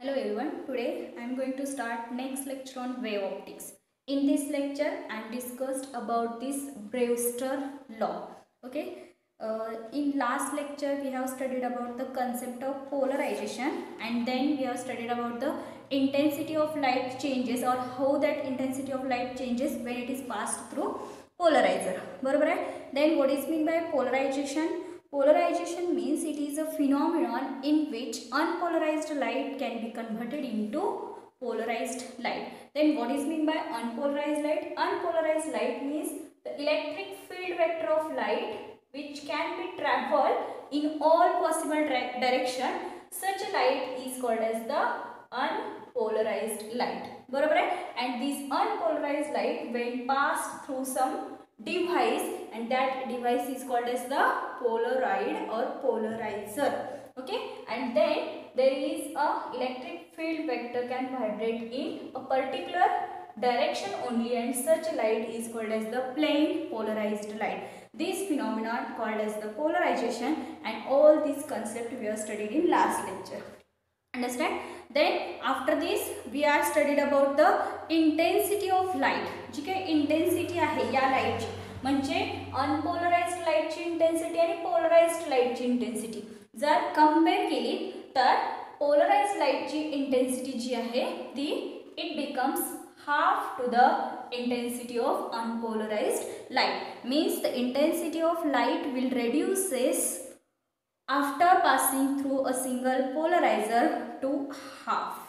Hello everyone, today I am going to start next lecture on wave optics. In this lecture I am discussed about this Brewster law. Okay, in last lecture we have studied about the concept of polarization, and then we have studied about the intensity of light changes or how that intensity of light changes when it is passed through polarizer. बरोबर आहे. Then what is mean by polarization? Polarization means it is a phenomenon in which unpolarized light can be converted into polarized light. Then what is mean by unpolarized light? Unpolarized light means the electric field vector of light which can be traveled in all possible direction. Such a light is called as the unpolarized light. बरोबर आहे. And this unpolarized light when passed through some device, and that device is called as the polaroid or polarizer. Okay, and then there is a electric field vector can vibrate in a particular direction only, and such light is called as the plane polarized light. This phenomenon called as the polarization, and all these concept we have studied in last lecture. Understand? Then after this we are studied about the intensity of light. जी काही intensity आहे या लाईटची म्हणजे unpolarised लाईटची intensity आणि polarised लाईटची intensity जर compare केली तर पोलराइज्ड लाईटची इंटेन्सिटी जी आहे ती it becomes half to the intensity of unpolarized light. Means the intensity of light will reduces after passing through a single polarizer to half.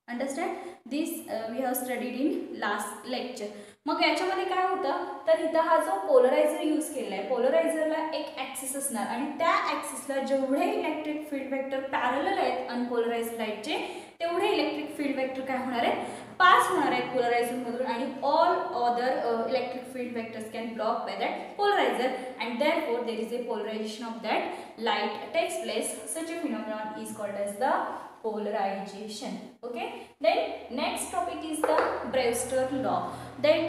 Understand? This we have studied in last lecture. मग याच्यामध्ये काय होतं तर इथं हा जो पोलरायझर use केला आहे पोलरायझरला एक ॲक्सिस असणार आणि त्या ॲक्सिसला जेवढे इलेक्ट्रिक फील्ड वेक्टर पॅरलल आहेत अनपोलराइज्ड लाईटचे तेवढे इलेक्ट्रिक फील्ड वेक्टर काय होणार आहेत पास होणार आहेत पोलरायझरमधून आणि all other electric field vectors can block by that polarizer and therefore there is a polarization of that light takes place. Such a phenomenon is called as the polarization. Okay, then next topic is the Brewster law. Then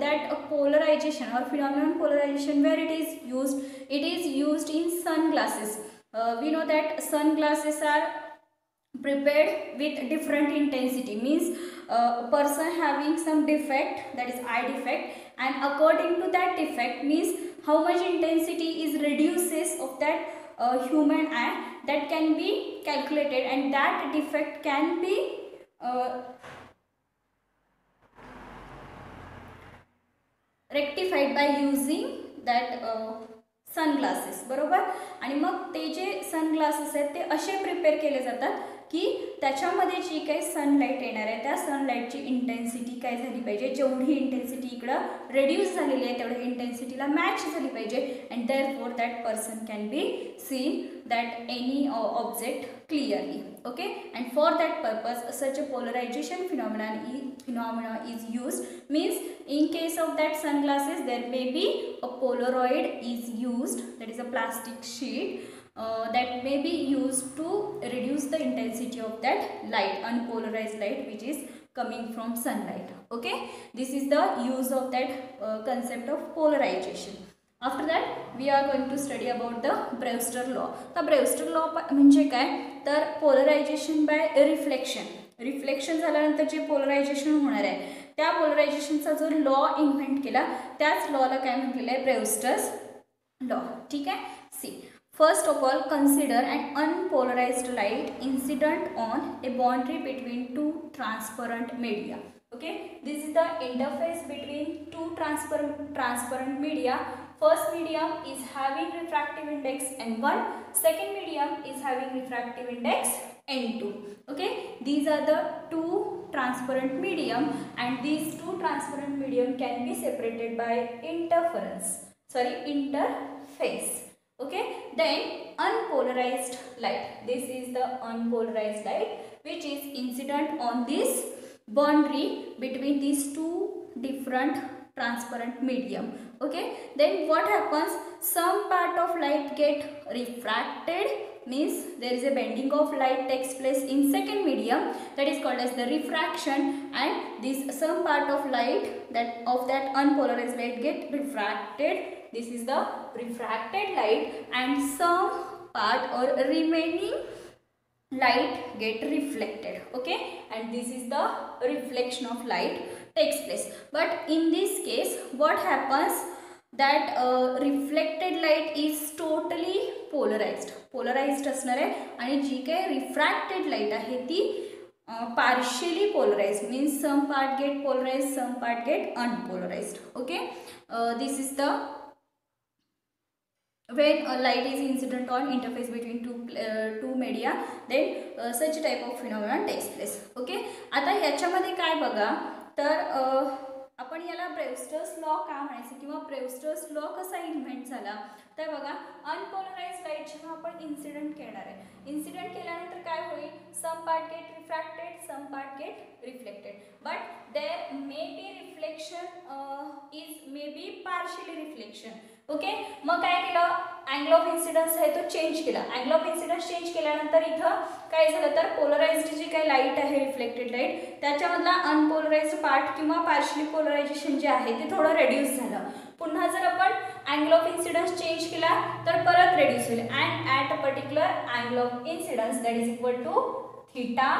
that polarization or phenomenon polarization, where it is used in sunglasses. We know that sunglasses are prepared with different intensity, means a person having some defect, that is eye defect, and according to that defect means how much intensity is reduces of that human eye, that can be calculated, and that defect can be rectified by using that sunglasses. बरोबर. आणि मग ते जे sunglasses आहेत ते असे prepare केले जातात की त्याच्यामध्ये जी काही सनलाईट येणार आहे त्या सनलाईटची इंटेन्सिटी काय झाली पाहिजे, जेवढी इंटेन्सिटी इकडं रेड्यूस झालेली आहे तेवढ्या इंटेन्सिटीला मॅच झाली पाहिजे, and therefore that person can be seen that any object clearly. Okay, and for that purpose such a polarization phenomena is used. Means in case of that sunglasses there may be a polaroid is used, that is a plastic sheet that may be used to reduce the intensity of that light, unpolarized light which is coming from sunlight. Okay, this is the use of that concept of polarization. After that we are going to study about the Brewster law. The Brewster law म्हणजे काय तर polarisation bye reflection झाल्यानंतर जे polarisation होणार आहे त्या पोलरायझेशनचा जो law invent केला त्याच लॉला काय म्हटलेलं आहे ब्रेवस्टर्स लॉ. ठीक आहे. सी, first of all consider an unpolarized light incident on a boundary between two transparent media. Okay, this is the interface between two transparent media. First medium is having refractive index n1, second medium is having refractive index n2. Okay, these are the two transparent medium, and these two transparent medium can be separated by interface. Okay, then unpolarized light, this is the unpolarized light which is incident on this boundary between these two different transparent medium. Okay, then what happens, some part of light get refracted, means there is a bending of light takes place in second medium, that is called as the refraction, and this some part of light that of that unpolarized light get refracted, this is the refracted light, and some part or remaining light get reflected, okay, and this is the reflection of light takes place. But in this case what happens that reflected light is totally polarized असणार आहे आणि जी काय refracted light आहे ती partially polarized, means some part get polarized, some part get unpolarized, okay. This is the when a light is incident on interface between two media, then such type of phenomenon takes place, okay. आता याच्यामध्ये काय बघा तर आपण याला ब्रेवस्टर्स law का म्हणायचं किंवा ब्रेवस्टर्स लॉ कसा इन्व्हेंट झाला तर बघा अनपोलराइज्ड लाईट जेव्हा आपण इन्सिडेंट करणार आहे, इन्सिडेंट केल्यानंतर काय होईल, some part get refracted, some part get reflected, but there may be reflection is may be partially reflection, okay. मग काय केलं, अँगल ऑफ इन्सिडन्स आहे तो चेंज केला. अँगल ऑफ इन्सिडन्स चेंज केल्यानंतर इथं काय झालं तर पोलराइज्ड जी काही लाईट आहे रिफ्लेक्टेड लाईट त्याच्यामधला अनपोलराइज्ड पार्ट किंवा पार्शियली पोलरायझेशन जे आहे ते थोडं रेड्यूस झालं. पुन्हा जर आपण अँगल ऑफ इन्सिडन्स चेंज केला तर परत रेड्यूस होईल and at a particular angle of incidence that is equal to theta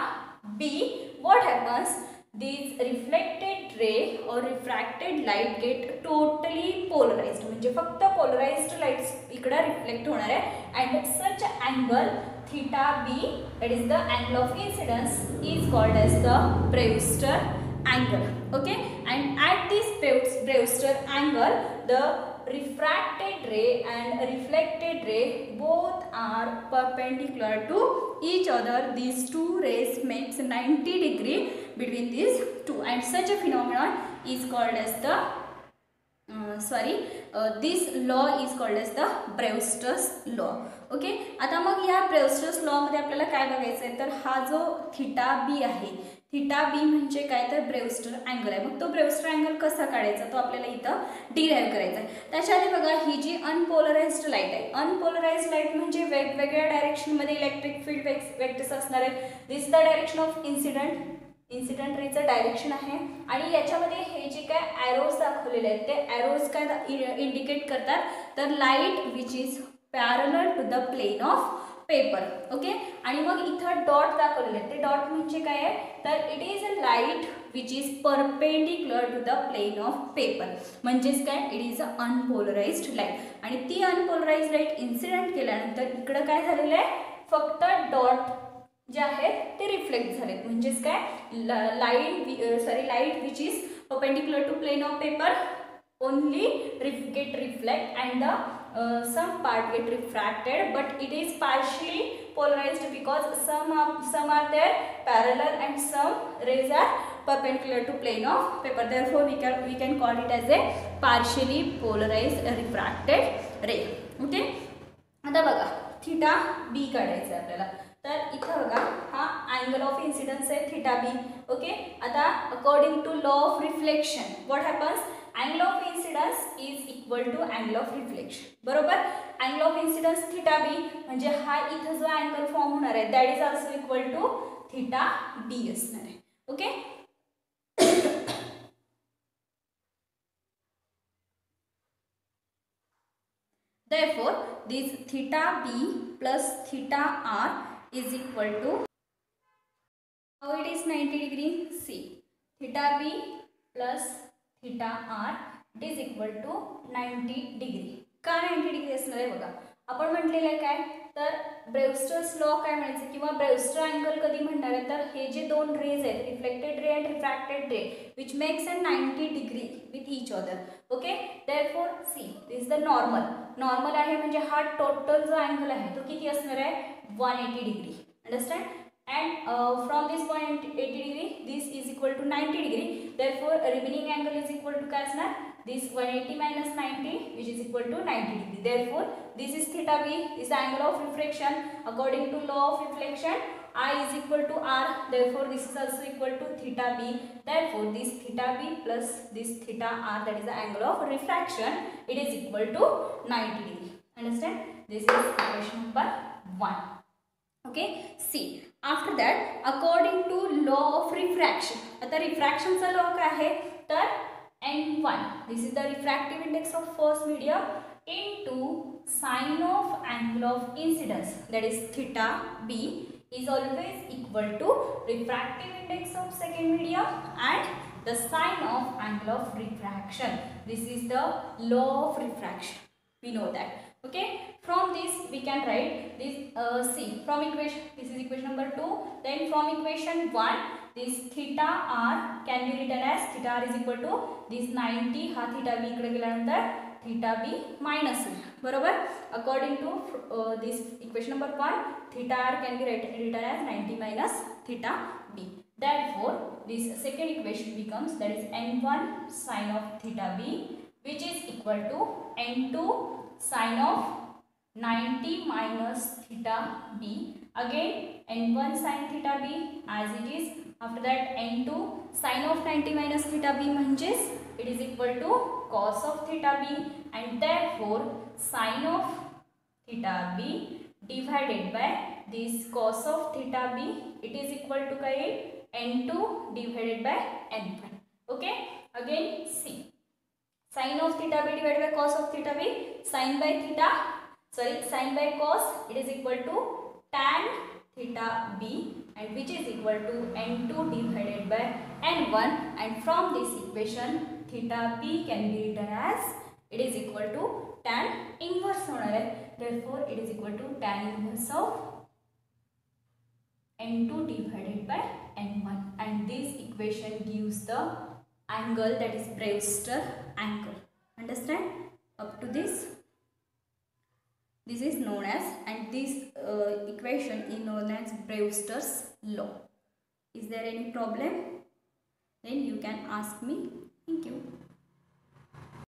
B what happens, these reflected ray or refracted light get totally polarized, म्हणजे फक्त polarized lights इकडे reflect होणार आहे and such angle theta b that is the angle of incidence is called as the Brewster angle, okay. And at this Brewster angle the refracted ray and reflected ray both are perpendicular to each other. These two rays makes 90 degree between these two and such a phenomenon is called as the this law is called as the Brewster's law, okay. आता मग या Brewster's law मध्ये आपल्याला काय बघायचं आहे तर हा जो थीटा बी आहे, थीटा बी म्हणजे काय तर ब्रेवस्टर अँगल आहे. मग तो ब्रेवस्टर अँगल कसा काढायचा तो आपल्याला इथं डिराईव्ह करायचा आहे. त्याच्या आधी बघा ही जी अनपोलराइज्ड लाईट आहे, अनपोलराइज्ड लाईट म्हणजे वेगवेगळ्या डायरेक्शनमध्ये इलेक्ट्रिक फील्ड वेक्टर्स असणार आहे. This the direction of incident रेचं डायरेक्शन आहे आणि याच्यामध्ये हे जे काय ॲरोज दाखवलेले आहेत ते ॲरोज काय इंडिकेट करतात तर light which is parallel to the plane of paper, okay. आणि मग इथं डॉट दाखवलेले आहेत, ते डॉट म्हणजे काय आहे तर it is a light which is perpendicular to the plane of paper, म्हणजेच काय it is a unpolarized light आणि ती अनपोलराइज्ड लाईट इन्सिडेंट केल्यानंतर इकडं काय झालेलं आहे फक्त डॉट जे आहेत ते रिफ्लेक्ट झालेत, म्हणजेच काय light which is perpendicular to plane of paper only get reflect and the some part get refracted but it is partially polarized because some are there parallel and some rays are perpendicular to plane of paper, therefore we can call it as a partially polarized refracted ray, okay. आता बघा theta B काढायचं आहे आपल्याला तर इथं बघा हा angle of incidence आहे थीटा बी, ओके. आता according to law of reflection what happens, angle of incidence is equal to angle of reflection, बरोबर. angle of incidence theta b म्हणजे हा इथं जो अँगल फॉर्म होणार आहे that is also equal to theta b असणार आहे, okay. therefore this theta b plus theta r is equal to how it is 90 degree, see theta b plus theta R it is equal to 90 degree. का 90 degree असणार आहे बघा आपण म्हटलेलं आहे काय तर ब्रेवस्टर्स लॉ काय म्हणायचं किंवा ब्रेवस्टर अँगल कधी म्हणणार आहे तर हे जे दोन रेज आहेत रिफ्लेक्टेड रे अँड रिफ्रॅक्टेड रे which makes a 90 degree with each other, okay. Therefore see this is the normal आहे म्हणजे हा टोटल जो अँगल आहे तो किती असणार आहे 180 degree, understand. And from this point 80 degree this is equal to 90 degree, therefore remaining angle is equal to क्या असणार this 180 minus 90 which is equal to 90 degree, therefore this is theta b is the angle of reflection according to law of reflection I is equal to r, therefore this is also equal to theta b, therefore this theta b plus this theta r that is the angle of refraction it is equal to 90 degree, understand. This is equation number 1, okay. See after that according to law of refraction, आता refraction चा law काय आहे तर n1 this is the refractive index of first medium into sine of angle of incidence that is theta b is always equal to refractive index of second medium and the sine of angle of refraction. This is the law of refraction. We know that. Okay. From this we can write this. See, from equation, this is equation number 2. Then from equation 1, this theta r can be written as theta r is equal to this 90 हा theta b इकडे गेल्यानंतर theta b minus होईल. बरोबर. According to this equation number 1, theta r can be written as 90 minus theta b. Therefore, this second equation becomes, that is n1 sine of theta b, which is equal to n2 sine of 90 minus theta b. Again n1 sine theta b as it is. After that n2 sine of 90 minus theta b म्हणजेच it is equal to cos of theta b, and therefore sine of theta b divided by this cos of theta b, it is equal to काय n2 divided by n1. Okay. Again see, sine of theta b divided by cos of theta b, sine by cos, it is equal to tan theta b, and which is equal to n2 divided by n1, and from this equation theta b can be written as, it is equal to tan inverse होणार है. Therefore it is equal to tan inverse of n2 divided by n1, and this equation gives the angle, that is Brewster angle. Understand? Up to this is known as, and this equation is known as Brewster's law. Is there any problem? Then you can ask me. Thank you.